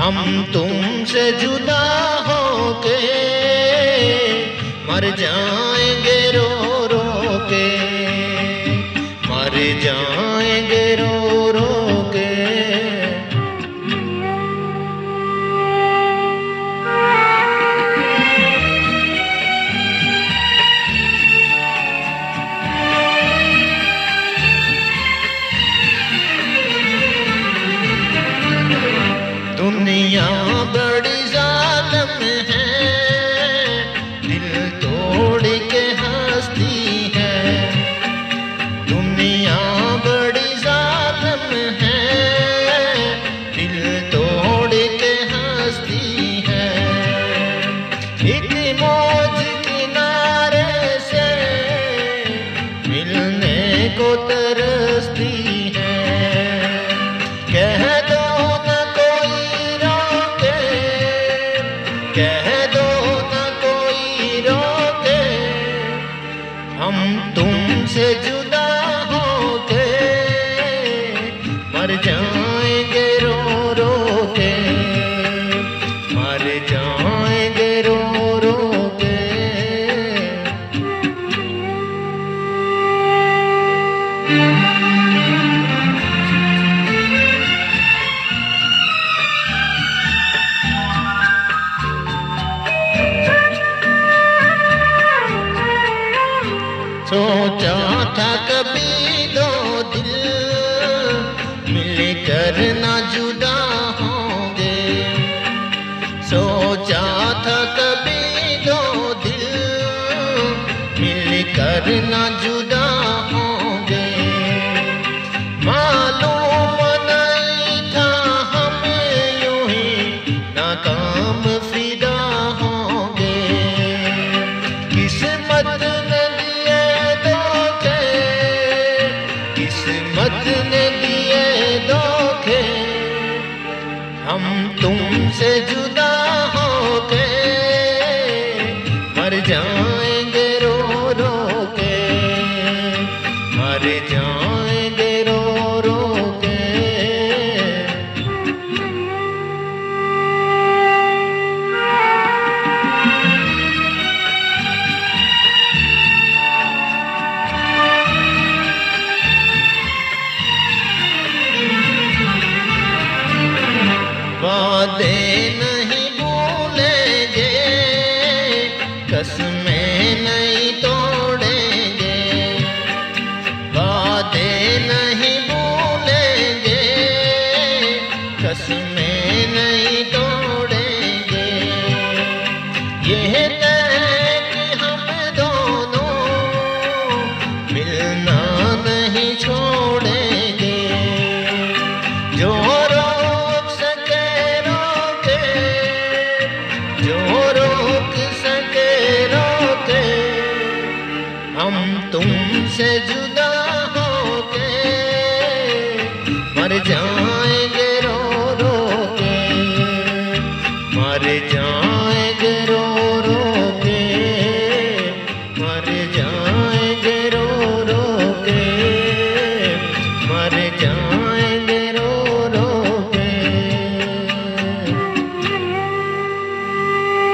हम तुमसे जुदा होके मर जाएंगे रो रो के, मर जाएंगे रो रो के। दुनिया बड़ी जालिम है, दिल तोड़ के हंसती है। दुनिया बड़ी जालिम है, दिल तोड़ के हंसती है। एक मौज किनारे से मिलने को तरसती है। कह दो कह दो न कोई रोके, हम तुमसे जुदा होके मर जाएंगे रो रो के, मर जाएंगे रो रो के। सोचा था कभी दो दिल मिलकर ना जुदा होंगे। सोचा था कभी दो दिल मिलकर ना जुदा होंगे। मालूम नहीं था हमें यूं ही नाकाम फिदा होंगे। किस्मत किस्मत ने दिए धोखे, हम तुमसे जुदा होके मर जाएंगे रो रो के, मर जाएंगे रो रो के। वादे नहीं भूलेंगे, कसमें नहीं तोड़ेंगे। वादे नहीं भूलेंगे, कसमें नहीं तोड़ेंगे। यह तय कि हम दोनों मिलना नहीं छोड़ेंगे। जो हम तुमसे जुदा